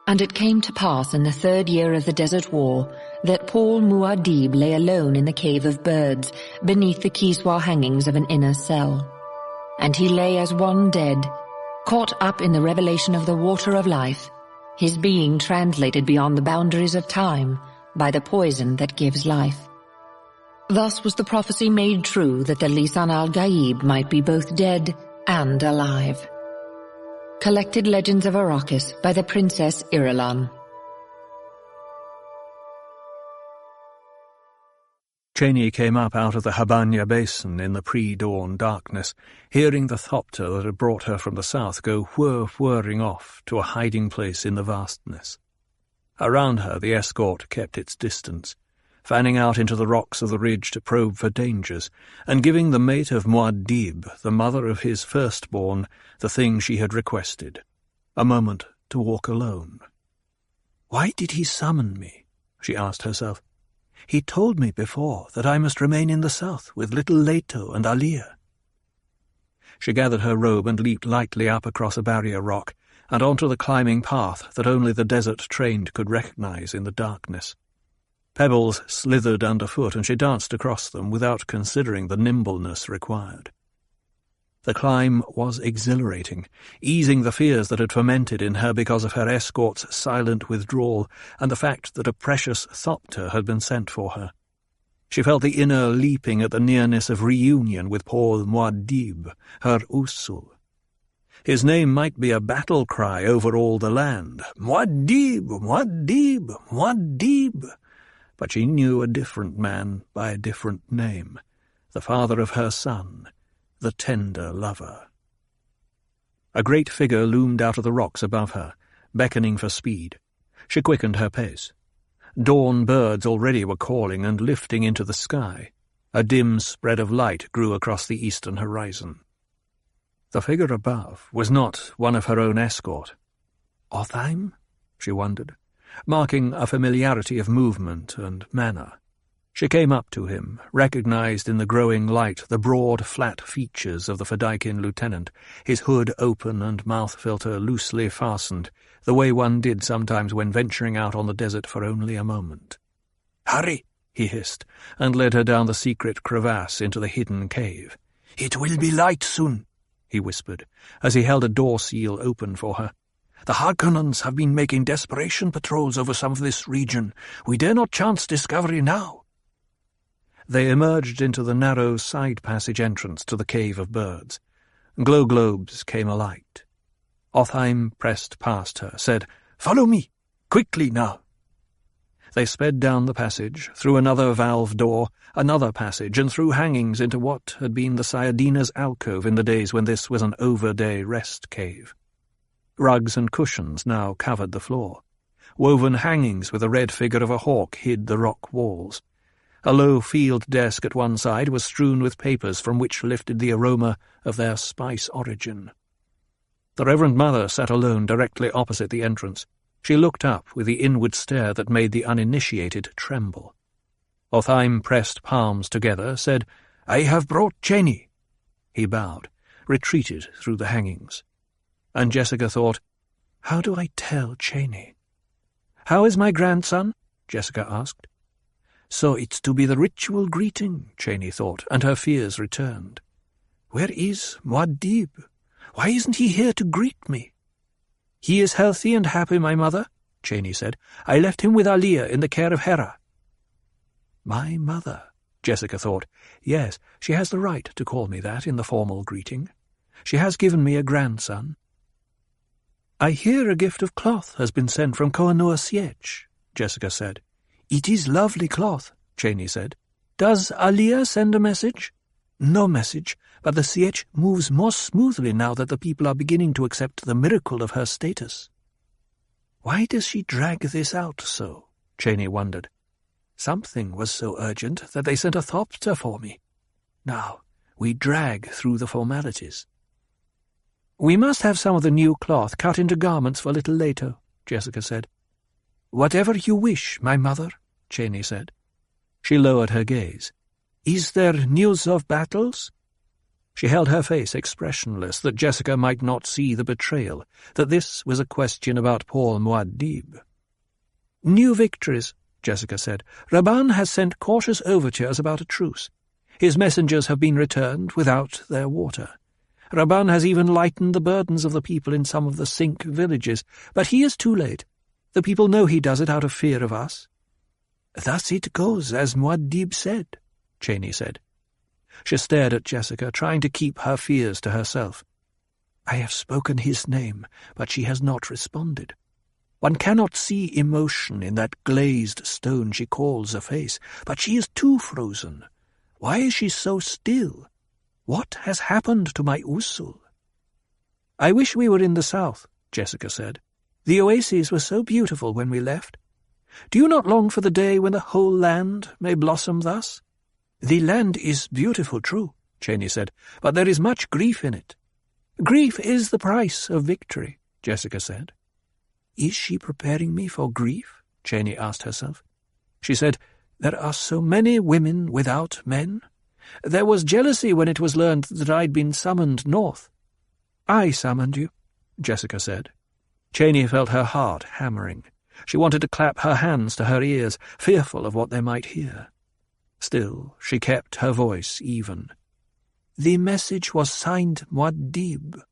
And it came to pass in the 3rd year of the Desert War that Paul Muad'Dib lay alone in the cave of birds beneath the Kiswa hangings of an inner cell. And he lay as one dead, caught up in the revelation of the water of life, his being translated beyond the boundaries of time by the poison that gives life. Thus was the prophecy made true that the Lisan al-Gaib might be both dead and alive. Collected Legends of Arrakis by the Princess Irulan. Chani came up out of the Habanya basin in the pre-dawn darkness, hearing the thopter that had brought her from the south go whirring off to a hiding place in the vastness. Around her the escort kept its distance, fanning out into the rocks of the ridge to probe for dangers, and giving the mate of Muad'Dib, the mother of his firstborn, the thing she had requested, a moment to walk alone. "Why did he summon me?" she asked herself. "He told me before that I must remain in the south with little Leto and Alia." She gathered her robe and leaped lightly up across a barrier rock and onto the climbing path that only the desert-trained could recognize in the darkness. Pebbles slithered underfoot, and she danced across them without considering the nimbleness required. The climb was exhilarating, easing the fears that had fermented in her because of her escort's silent withdrawal and the fact that a precious thopter had been sent for her. She felt the inner leaping at the nearness of reunion with Paul Muad'Dib, her Usul. His name might be a battle cry over all the land, "Muad'Dib, Muad'Dib, Muad'Dib," but she knew a different man by a different name, the father of her son, the tender lover. A great figure loomed out of the rocks above her, beckoning for speed. She quickened her pace. Dawn birds already were calling and lifting into the sky. A dim spread of light grew across the eastern horizon. The figure above was not one of her own escort. Otheim? She wondered, marking a familiarity of movement and manner. She came up to him, recognized in the growing light the broad, flat features of the Fedaykin lieutenant, his hood open and mouth-filter loosely fastened, the way one did sometimes when venturing out on the desert for only a moment. "Hurry," he hissed, and led her down the secret crevasse into the hidden cave. "It will be light soon," he whispered, as he held a door seal open for her. "The Harkonnens have been making desperation patrols over some of this region. We dare not chance discovery now." They emerged into the narrow side passage entrance to the Cave of Birds. Glow globes came alight. Otheim pressed past her, said, "Follow me! Quickly now!" They sped down the passage, through another valve door, another passage, and through hangings into what had been the Sayadina's alcove in the days when this was an over-day rest cave. Rugs and cushions now covered the floor. Woven hangings with the red figure of a hawk hid the rock walls. A low field desk at one side was strewn with papers from which lifted the aroma of their spice origin. The Reverend Mother sat alone directly opposite the entrance. She looked up with the inward stare that made the uninitiated tremble. Otheim pressed palms together, said, "I have brought Chani." He bowed, retreated through the hangings. And Jessica thought, "How do I tell Chani?" "How is my grandson?" Jessica asked. So it's to be the ritual greeting, Chani thought, and her fears returned. Where is Muad'Dib? Why isn't he here to greet me? "He is healthy and happy, my mother," Chani said. "I left him with Alia in the care of Hera." My mother, Jessica thought. Yes, she has the right to call me that in the formal greeting. She has given me a grandson. "I hear a gift of cloth has been sent from Koh-Noor Sietch," Jessica said. "It is lovely cloth," Chani said. "Does Alia send a message?" "No message, but the Sietch moves more smoothly now that the people are beginning to accept the miracle of her status." Why does she drag this out so? Chani wondered. Something was so urgent that they sent a thopter for me. Now, we drag through the formalities. "We must have some of the new cloth cut into garments for little Leto," Jessica said. "Whatever you wish, my mother," Chani said. She lowered her gaze. "Is there news of battles?" She held her face expressionless, that Jessica might not see the betrayal, that this was a question about Paul Muad'Dib. "New victories," Jessica said. "Rabban has sent cautious overtures about a truce. His messengers have been returned without their water. Rabban has even lightened the burdens of the people in some of the Sink villages, but he is too late. The people know he does it out of fear of us." "Thus it goes, as Muad'Dib said," Cheney said. She stared at Jessica, trying to keep her fears to herself. "I have spoken his name, but she has not responded. One cannot see emotion in that glazed stone she calls a face, but she is too frozen. Why is she so still? What has happened to my Usul?" "I wish we were in the south," Jessica said. "The oases were so beautiful when we left. Do you not long for the day when the whole land may blossom thus?" "The land is beautiful, true," Cheney said, "but there is much grief in it." "Grief is the price of victory," Jessica said. "Is she preparing me for grief?" Cheney asked herself. She said, "There are so many women without men. There was jealousy when it was learned that I'd been summoned north." "I summoned you," Jessica said. Cheney felt her heart hammering. She wanted to clap her hands to her ears, fearful of what they might hear. Still, she kept her voice even. "The message was signed Muad'Dib."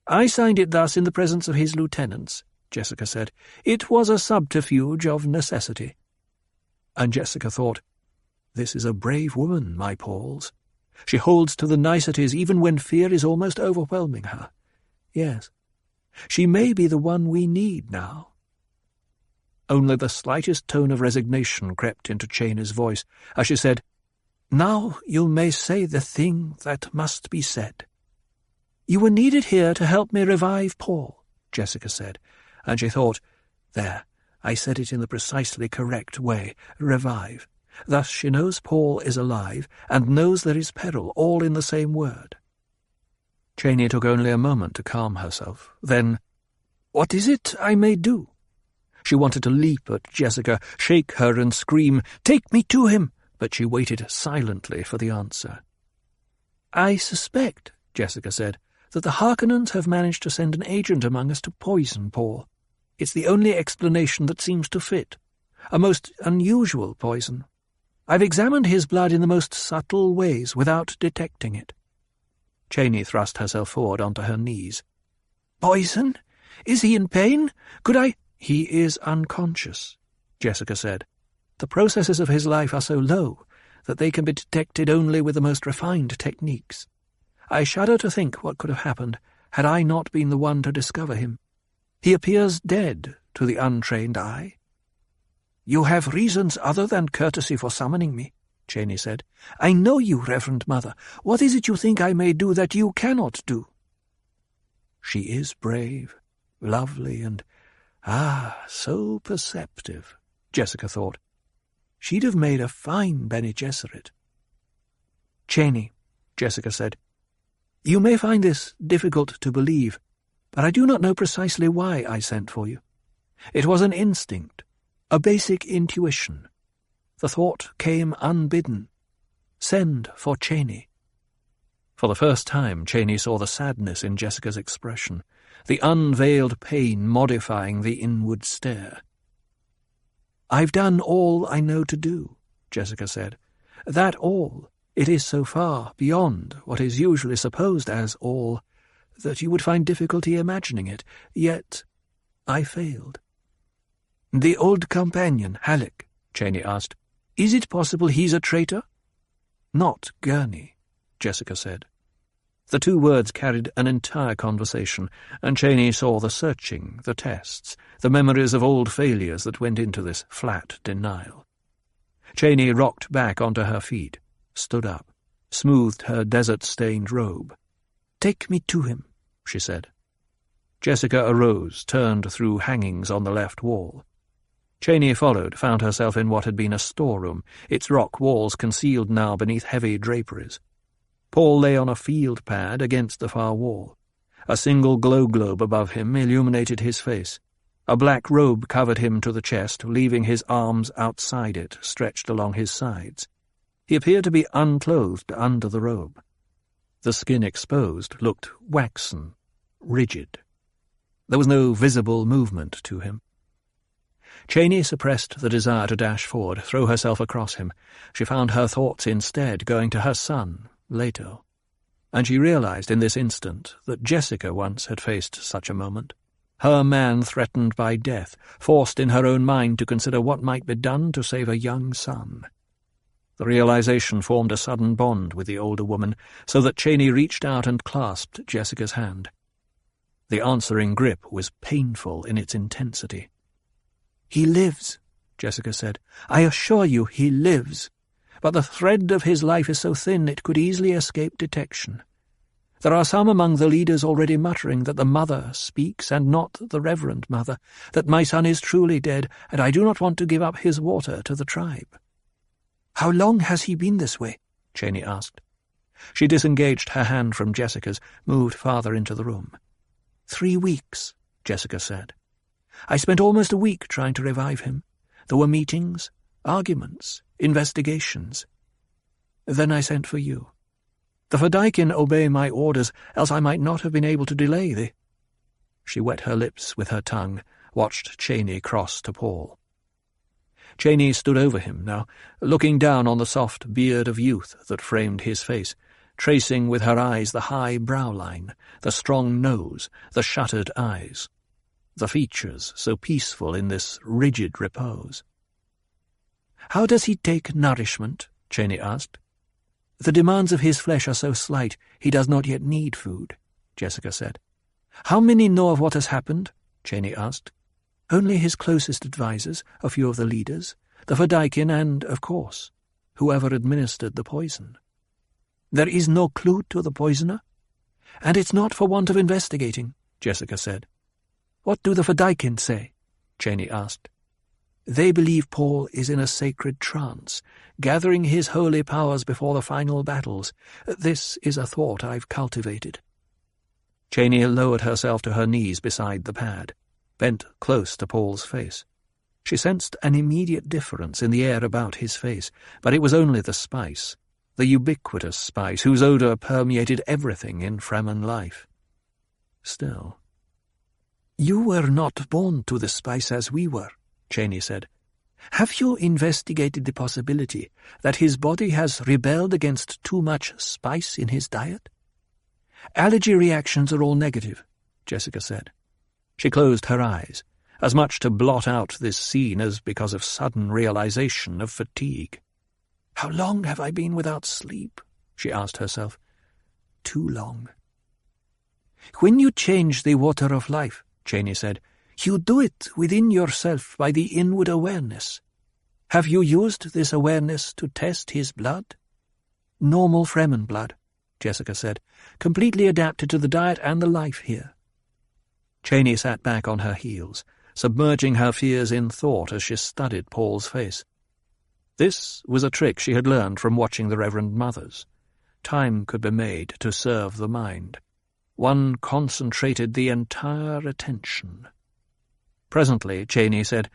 "I signed it thus in the presence of his lieutenants," Jessica said. "It was a subterfuge of necessity." And Jessica thought, "This is a brave woman, my Pauls. She holds to the niceties even when fear is almost overwhelming her. Yes, she may be the one we need now." Only the slightest tone of resignation crept into Cheney's voice as she said, "Now you may say the thing that must be said." "You were needed here to help me revive Paul," Jessica said, and she thought, "There, I said it in the precisely correct way, revive. Thus she knows Paul is alive and knows there is peril, all in the same word." Cheney took only a moment to calm herself. Then, "What is it I may do?" She wanted to leap at Jessica, shake her and scream, "Take me to him!" but she waited silently for the answer. "I suspect," Jessica said, "that the Harkonnens have managed to send an agent among us to poison Paul. It's the only explanation that seems to fit. A most unusual poison. I've examined his blood in the most subtle ways without detecting it." Cheney thrust herself forward onto her knees. "Poison? Is he in pain? Could I—" "He is unconscious," Jessica said. "The processes of his life are so low that they can be detected only with the most refined techniques. I shudder to think what could have happened had I not been the one to discover him. He appears dead to the untrained eye." "You have reasons other than courtesy for summoning me," Cheney said. "I know you, Reverend Mother. What is it you think I may do that you cannot do?" "She is brave, lovely, and, so perceptive," Jessica thought. "She'd have made a fine Bene Gesserit." "Cheney," Jessica said, "you may find this difficult to believe, but I do not know precisely why I sent for you. It was an instinct, a basic intuition. The thought came unbidden. Send for Cheney." For the first time, Cheney saw the sadness in Jessica's expression, the unveiled pain modifying the inward stare. "I've done all I know to do," Jessica said. "That all, it is so far beyond what is usually supposed as all, that you would find difficulty imagining it. Yet I failed." "The old companion, Halleck," Cheney asked, "is it possible he's a traitor?" "Not Gurney," Jessica said. The two words carried an entire conversation, and Cheney saw the searching, the tests, the memories of old failures that went into this flat denial. Cheney rocked back onto her feet, stood up, smoothed her desert-stained robe. "Take me to him," she said. Jessica arose, turned through hangings on the left wall. Cheney followed, found herself in what had been a storeroom, its rock walls concealed now beneath heavy draperies. Paul lay on a field pad against the far wall. A single glow globe above him illuminated his face. A black robe covered him to the chest, leaving his arms outside it, stretched along his sides. He appeared to be unclothed under the robe. The skin exposed looked waxen, rigid. There was no visible movement to him. Cheney suppressed the desire to dash forward, throw herself across him. She found her thoughts instead going to her son, Leto. And she realized in this instant that Jessica once had faced such a moment. Her man threatened by death, forced in her own mind to consider what might be done to save a young son. The realization formed a sudden bond with the older woman, so that Cheney reached out and clasped Jessica's hand. The answering grip was painful in its intensity. "He lives," Jessica said. "I assure you he lives. But the thread of his life is so thin it could easily escape detection. There are some among the leaders already muttering that the mother speaks and not the Reverend Mother, that my son is truly dead, and I do not want to give up his water to the tribe." "How long has he been this way?" Cheney asked. She disengaged her hand from Jessica's, moved farther into the room. 3 weeks, Jessica said. "I spent almost a week trying to revive him. There were meetings, arguments, investigations. Then I sent for you. The Fedaykin obey my orders, else I might not have been able to delay the—" She wet her lips with her tongue, watched Cheney cross to Paul. Cheney stood over him now, looking down on the soft beard of youth that framed his face, tracing with her eyes the high brow line, the strong nose, the shuttered eyes, the features so peaceful in this rigid repose. "How does he take nourishment?" Cheney asked. "The demands of his flesh are so slight he does not yet need food," Jessica said. "How many know of what has happened?" Cheney asked. "Only his closest advisers, a few of the leaders, the Fedaykin and, of course, whoever administered the poison. There is no clue to the poisoner? And it's not for want of investigating," Jessica said. "What do the Fedaykin say?" Cheney asked. "They believe Paul is in a sacred trance, gathering his holy powers before the final battles. This is a thought I've cultivated." Cheney lowered herself to her knees beside the pad, bent close to Paul's face. She sensed an immediate difference in the air about his face, but it was only the spice, the ubiquitous spice whose odour permeated everything in Fremen life. Still. "You were not born to the spice as we were," Cheney said. "Have you investigated the possibility that his body has rebelled against too much spice in his diet?" "Allergy reactions are all negative," Jessica said. She closed her eyes, as much to blot out this scene as because of sudden realization of fatigue. "How long have I been without sleep?" she asked herself. "Too long." "When you change the water of life," Cheney said, "you do it within yourself by the inward awareness. Have you used this awareness to test his blood?" "Normal Fremen blood," Jessica said, "completely adapted to the diet and the life here." Cheney sat back on her heels, submerging her fears in thought as she studied Paul's face. This was a trick she had learned from watching the Reverend Mothers. Time could be made to serve the mind. One concentrated the entire attention. Presently Cheney said,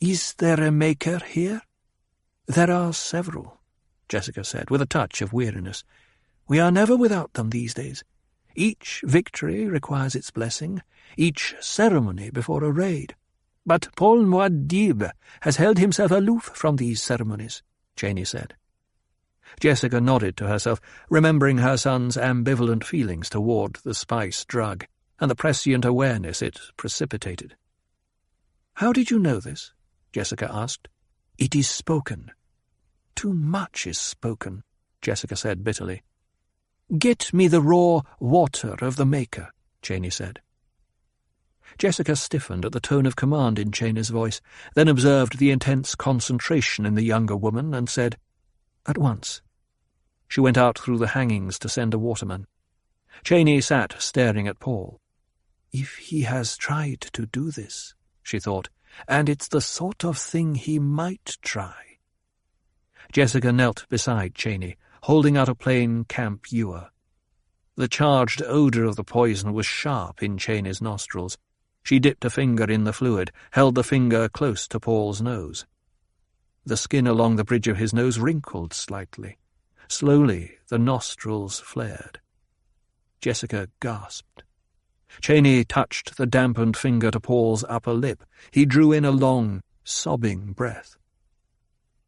"Is there a maker here?" "There are several," Jessica said, with a touch of weariness. "We are never without them these days. Each victory requires its blessing, each ceremony before a raid. But Paul Muad'Dib has held himself aloof from these ceremonies," Cheney said. Jessica nodded to herself, remembering her son's ambivalent feelings toward the spice drug and the prescient awareness it precipitated. "How did you know this?" Jessica asked. "It is spoken." "Too much is spoken," Jessica said bitterly. "Get me the raw water of the Maker," Cheney said. Jessica stiffened at the tone of command in Cheney's voice, then observed the intense concentration in the younger woman and said, "At once." She went out through the hangings to send a waterman. Cheney sat staring at Paul. "If he has tried to do this," she thought, "and it's the sort of thing he might try." Jessica knelt beside Cheney, holding out a plain camp ewer. The charged odour of the poison was sharp in Cheney's nostrils. She dipped a finger in the fluid, held the finger close to Paul's nose. The skin along the bridge of his nose wrinkled slightly. Slowly the nostrils flared. Jessica gasped. Cheney touched the dampened finger to Paul's upper lip. He drew in a long, sobbing breath.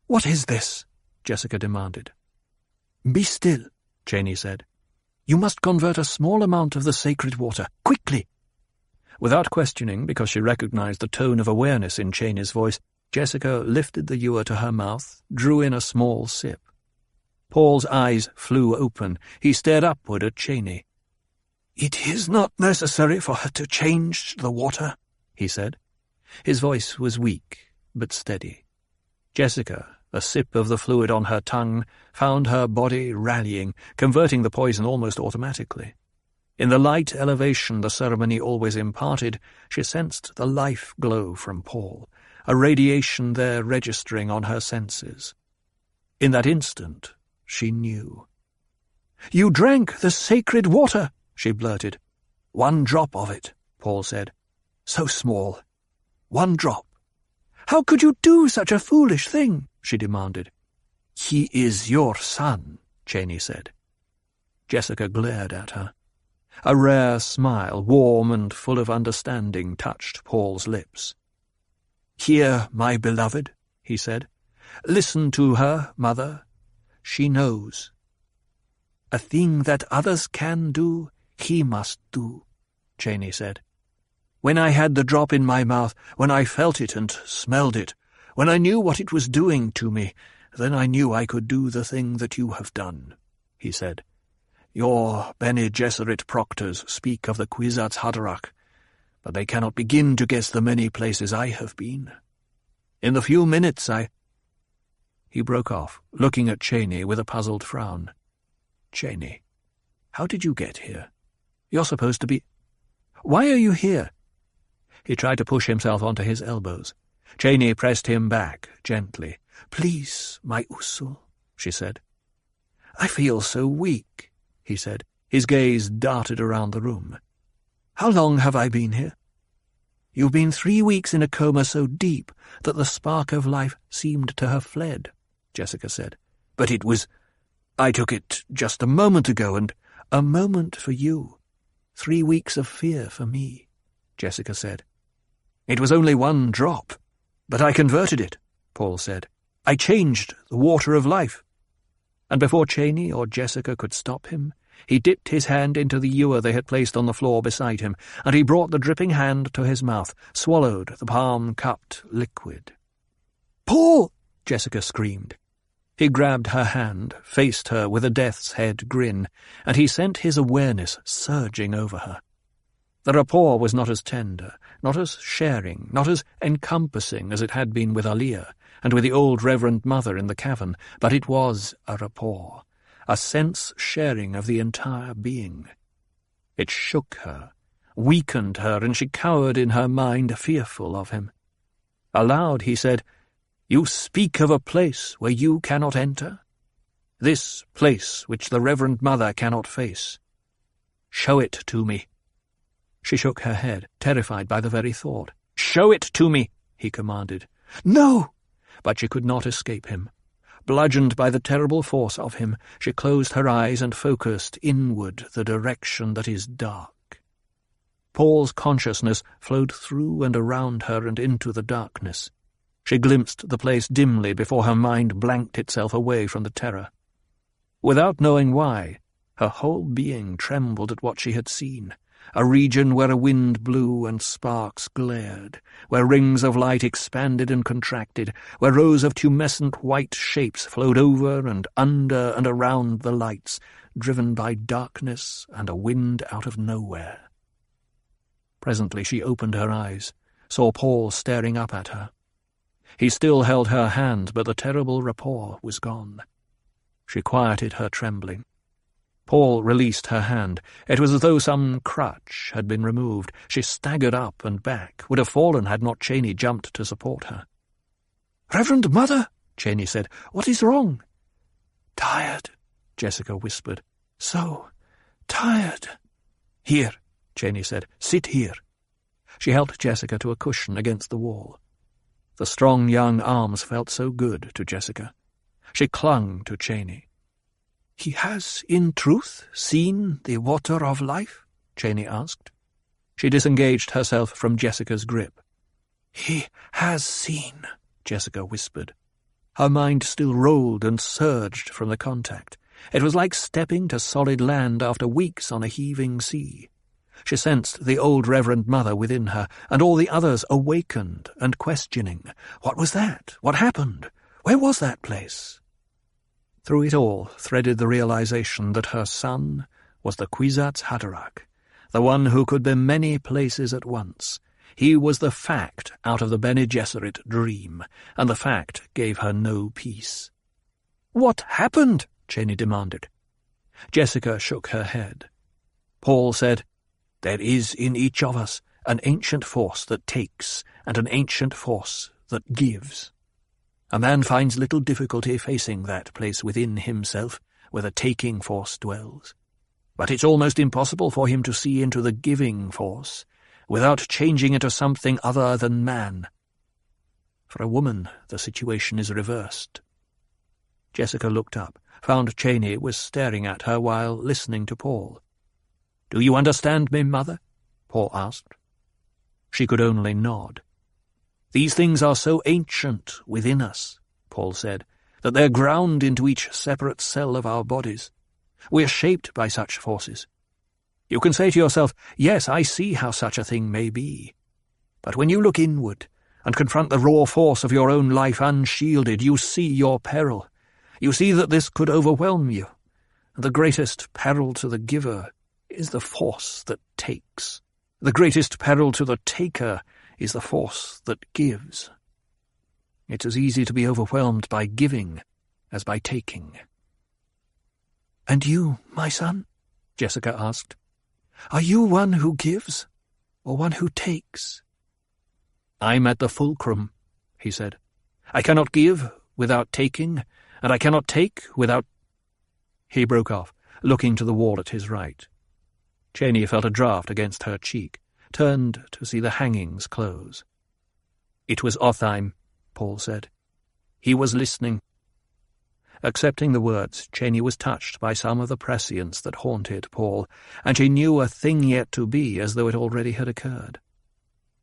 "What is this?" Jessica demanded. "Be still," Cheney said. "You must convert a small amount of the sacred water, quickly." Without questioning, because she recognized the tone of awareness in Cheney's voice, Jessica lifted the ewer to her mouth, drew in a small sip. Paul's eyes flew open. He stared upward at Cheney. "It is not necessary for her to change the water," he said. His voice was weak, but steady. Jessica, a sip of the fluid on her tongue, found her body rallying, converting the poison almost automatically. In the light elevation the ceremony always imparted, she sensed the life glow from Paul, a radiation there registering on her senses. In that instant, she knew. "You drank the sacred water," she blurted. "1 drop of it," Paul said. "So small. 1 drop." "How could you do such a foolish thing?" she demanded. "He is your son," Cheney said. Jessica glared at her. A rare smile, warm and full of understanding, touched Paul's lips. "Hear, my beloved," he said. "Listen to her, mother. She knows. A thing that others can do, he must do," Cheney said. "When I had the drop in my mouth, when I felt it and smelled it, when I knew what it was doing to me, then I knew I could do the thing that you have done," he said. "Your Bene Gesserit proctors speak of the Kwisatz Haderach, but they cannot begin to guess the many places I have been. In the few minutes He broke off, looking at Cheney with a puzzled frown. "Cheney, how did you get here? You're supposed to be— Why are you here?" He tried to push himself onto his elbows. Cheney pressed him back, gently. "Please, my Usul," she said. "I feel so weak," he said. His gaze darted around the room. "How long have I been here?" "You've been 3 weeks in a coma so deep that the spark of life seemed to have fled," Jessica said. "But it was— I took it just a moment ago, and— A moment for you. 3 weeks of fear for me," Jessica said. "It was only 1 drop, but I converted it," Paul said. "I changed the water of life." And before Cheney or Jessica could stop him, he dipped his hand into the ewer they had placed on the floor beside him, and he brought the dripping hand to his mouth, swallowed the palm-cupped liquid. "Paul!" Jessica screamed. He grabbed her hand, faced her with a death's-head grin, and he sent his awareness surging over her. The rapport was not as tender, not as sharing, not as encompassing as it had been with Aliyah and with the old Reverend Mother in the cavern, but it was a rapport, a sense-sharing of the entire being. It shook her, weakened her, and she cowered in her mind, fearful of him. Aloud he said, "You speak of a place where you cannot enter? This place which the Reverend Mother cannot face. Show it to me." She shook her head, terrified by the very thought. "Show it to me," he commanded. "No!" But she could not escape him. Bludgeoned by the terrible force of him, she closed her eyes and focused inward the direction that is dark. Paul's consciousness flowed through and around her and into the darkness. She glimpsed the place dimly before her mind blanked itself away from the terror. Without knowing why, her whole being trembled at what she had seen, a region where a wind blew and sparks glared, where rings of light expanded and contracted, where rows of tumescent white shapes flowed over and under and around the lights, driven by darkness and a wind out of nowhere. Presently she opened her eyes, saw Paul staring up at her. He still held her hand, but the terrible rapport was gone. She quieted her trembling. Paul released her hand. It was as though some crutch had been removed. She staggered up and back, would have fallen had not Cheney jumped to support her. "Reverend Mother," Cheney said, "what is wrong?" "Tired," Jessica whispered. "So tired." "Here," Cheney said. "Sit here." She helped Jessica to a cushion against the wall. The strong young arms felt so good to Jessica. She clung to Cheney. "He has, in truth, seen the water of life?" Cheney asked. She disengaged herself from Jessica's grip. "He has seen," Jessica whispered. Her mind still rolled and surged from the contact. It was like stepping to solid land after weeks on a heaving sea. She sensed the old Reverend Mother within her, and all the others awakened and questioning. What was that? What happened? Where was that place? Through it all threaded the realization that her son was the Kwisatz Haderach, the one who could be many places at once. He was the fact out of the Bene Gesserit dream, and the fact gave her no peace. "What happened?" Cheney demanded. Jessica shook her head. Paul said, "There is in each of us an ancient force that takes and an ancient force that gives. A man finds little difficulty facing that place within himself where the taking force dwells. But it's almost impossible for him to see into the giving force without changing into something other than man. For a woman, the situation is reversed." Jessica looked up, found Cheney was staring at her while listening to Paul. "Do you understand me, Mother?" Paul asked. She could only nod. "These things are so ancient within us," Paul said, "that they're ground into each separate cell of our bodies. We're shaped by such forces. You can say to yourself, yes, I see how such a thing may be. But when you look inward and confront the raw force of your own life unshielded, you see your peril. You see that this could overwhelm you. And the greatest peril to the giver is the force that takes. The greatest peril to the taker is the force that gives. It's as easy to be overwhelmed by giving as by taking." "And you, my son?" Jessica asked. "Are you one who gives, or one who takes?" "I'm at the fulcrum," he said. "I cannot give without taking, and I cannot take without—" He broke off, looking to the wall at his right. Cheney felt a draught against her cheek, turned to see the hangings close. "It was Otheim," Paul said. "He was listening." Accepting the words, Cheney was touched by some of the prescience that haunted Paul, and she knew a thing yet to be as though it already had occurred.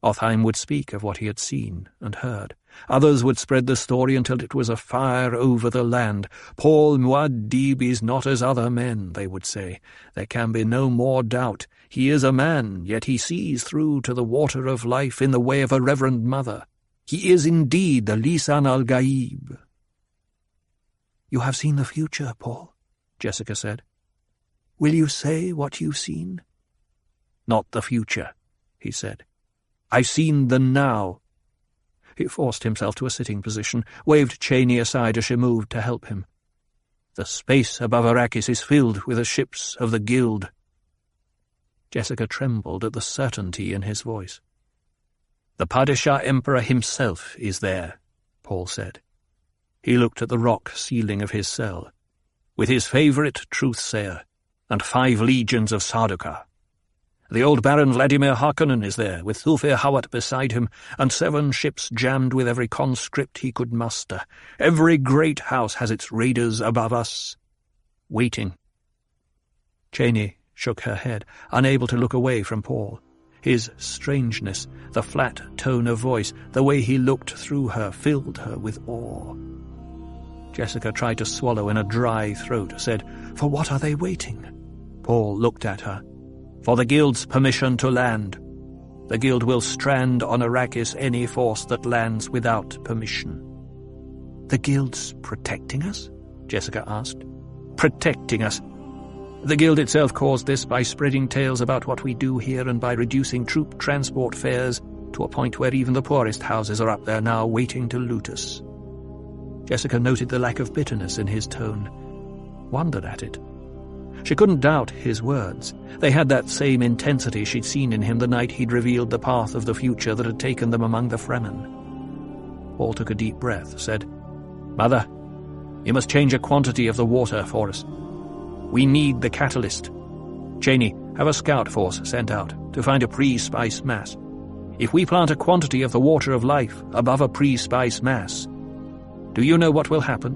Otheim would speak of what he had seen and heard. Others would spread the story until it was a fire over the land. "Paul Muad'Dib is not as other men," they would say. "There can be no more doubt. He is a man, yet he sees through to the water of life in the way of a Reverend Mother. He is indeed the Lisan al-Gaib." "You have seen the future, Paul," Jessica said. "Will you say what you've seen?" "Not the future," he said. "I've seen the now." He forced himself to a sitting position, waved Cheney aside as she moved to help him. "The space above Arrakis is filled with the ships of the Guild." Jessica trembled at the certainty in his voice. "The Padishah Emperor himself is there," Paul said. He looked at the rock ceiling of his cell, "with his favourite truth-sayer, and 5 legions of Sardaukar. The old Baron Vladimir Harkonnen is there, with Thulfir Hawat beside him, and 7 ships jammed with every conscript he could muster. Every great house has its raiders above us, waiting." Cheney shook her head, unable to look away from Paul. His strangeness, the flat tone of voice, the way he looked through her, filled her with awe. Jessica tried to swallow in a dry throat, said, "For what are they waiting?" Paul looked at her. "For the Guild's permission to land. The Guild will strand on Arrakis any force that lands without permission." "The Guild's protecting us?" Jessica asked. "Protecting us. The Guild itself caused this by spreading tales about what we do here and by reducing troop transport fares to a point where even the poorest houses are up there now waiting to loot us." Jessica noted the lack of bitterness in his tone, wondered at it. She couldn't doubt his words. They had that same intensity she'd seen in him the night he'd revealed the path of the future that had taken them among the Fremen. Paul took a deep breath, said, "Mother, you must change a quantity of the water for us. We need the catalyst. Cheney, have a scout force sent out to find a pre-spice mass. If we plant a quantity of the water of life above a pre-spice mass, do you know what will happen?"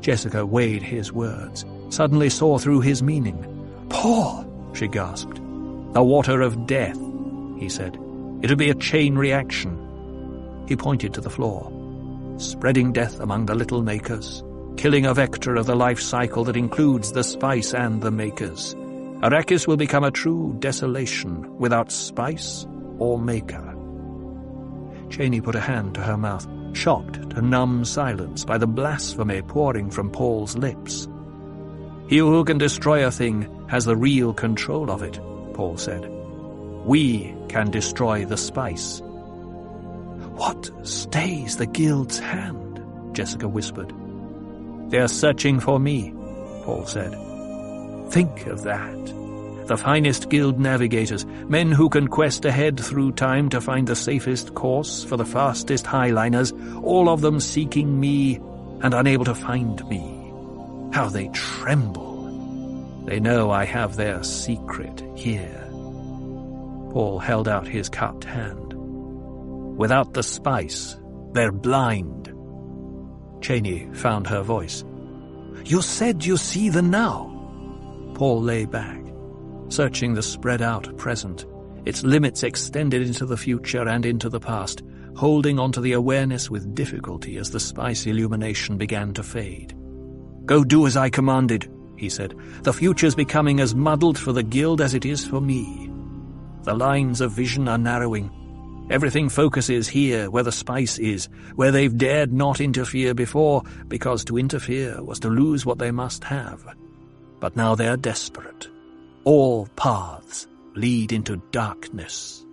Jessica weighed his words. suddenly saw through his meaning. "Paul!" she gasped. "The water of death," he said. "It'll be a chain reaction." He pointed to the floor. "Spreading death among the little makers, killing a vector of the life cycle that includes the spice and the makers. Arrakis will become a true desolation without spice or maker." Chaney put a hand to her mouth, shocked to numb silence by the blasphemy pouring from Paul's lips. "He who can destroy a thing has the real control of it," Paul said. "We can destroy the spice." "What stays the Guild's hand?" Jessica whispered. "They're searching for me," Paul said. "Think of that. The finest Guild navigators, men who can quest ahead through time to find the safest course for the fastest highliners, all of them seeking me and unable to find me. How they tremble. They know I have their secret here." Paul held out his cupped hand. "Without the spice, they're blind." Chaney found her voice. "You said you see them now." Paul lay back, searching the spread-out present, its limits extended into the future and into the past, holding onto the awareness with difficulty as the spice illumination began to fade. "Go do as I commanded," he said. "The future's becoming as muddled for the Guild as it is for me. The lines of vision are narrowing. Everything focuses here, where the spice is, where they've dared not interfere before, because to interfere was to lose what they must have. But now they're desperate. All paths lead into darkness."